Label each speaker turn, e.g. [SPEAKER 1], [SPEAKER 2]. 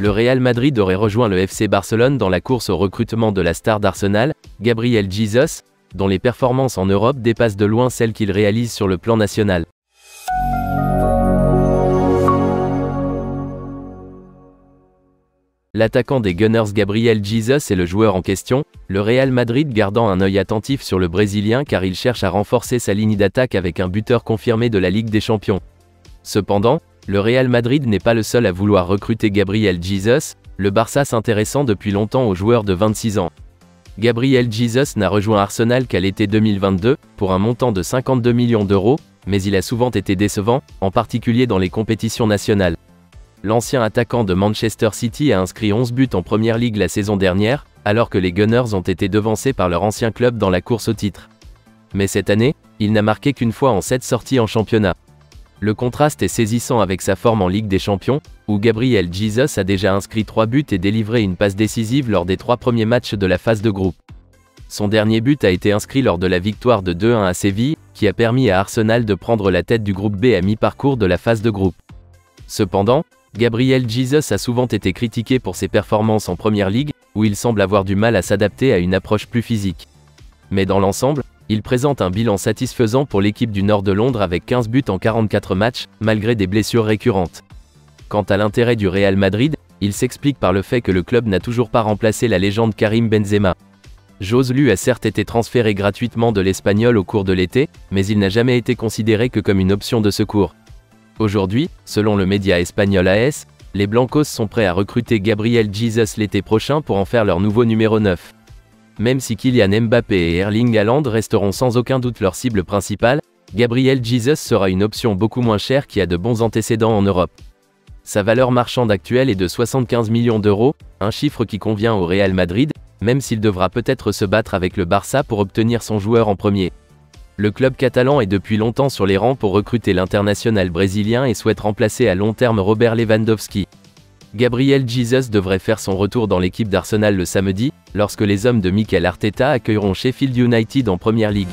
[SPEAKER 1] le Real Madrid aurait rejoint le FC Barcelone dans la course au recrutement de la star d'Arsenal, Gabriel Jesus, dont les performances en Europe dépassent de loin celles qu'il réalise sur le plan national. L'attaquant des Gunners Gabriel Jesus est le joueur en question, le Real Madrid gardant un œil attentif sur le Brésilien car il cherche à renforcer sa ligne d'attaque avec un buteur confirmé de la Ligue des Champions. Cependant, le Real Madrid n'est pas le seul à vouloir recruter Gabriel Jesus, le Barça s'intéressant depuis longtemps au joueur de 26 ans. Gabriel Jesus n'a rejoint Arsenal qu'à l'été 2022, pour un montant de 52 millions d'euros, mais il a souvent été décevant, en particulier dans les compétitions nationales. L'ancien attaquant de Manchester City a inscrit 11 buts en Première Ligue la saison dernière, alors que les Gunners ont été devancés par leur ancien club dans la course au titre. Mais cette année, il n'a marqué qu'une fois en 7 sorties en championnat. Le contraste est saisissant avec sa forme en Ligue des Champions, où Gabriel Jesus a déjà inscrit 3 buts et délivré une passe décisive lors des 3 premiers matchs de la phase de groupe. Son dernier but a été inscrit lors de la victoire de 2-1 à Séville, qui a permis à Arsenal de prendre la tête du groupe B à mi-parcours de la phase de groupe. Cependant, Gabriel Jesus a souvent été critiqué pour ses performances en Première Ligue, où il semble avoir du mal à s'adapter à une approche plus physique. Mais dans l'ensemble, il présente un bilan satisfaisant pour l'équipe du nord de Londres avec 15 buts en 44 matchs, malgré des blessures récurrentes. Quant à l'intérêt du Real Madrid, il s'explique par le fait que le club n'a toujours pas remplacé la légende Karim Benzema. Joselu a certes été transféré gratuitement de l'Espagnol au cours de l'été, mais il n'a jamais été considéré que comme une option de secours. Aujourd'hui, selon le média espagnol AS, les Blancos sont prêts à recruter Gabriel Jesus l'été prochain pour en faire leur nouveau numéro 9. Même si Kylian Mbappé et Erling Haaland resteront sans aucun doute leur cible principale, Gabriel Jesus sera une option beaucoup moins chère qui a de bons antécédents en Europe. Sa valeur marchande actuelle est de 75 millions d'euros, un chiffre qui convient au Real Madrid, même s'il devra peut-être se battre avec le Barça pour obtenir son joueur en premier. Le club catalan est depuis longtemps sur les rangs pour recruter l'international brésilien et souhaite remplacer à long terme Robert Lewandowski. Gabriel Jesus devrait faire son retour dans l'équipe d'Arsenal le samedi, lorsque les hommes de Mikel Arteta accueilleront Sheffield United en Première Ligue.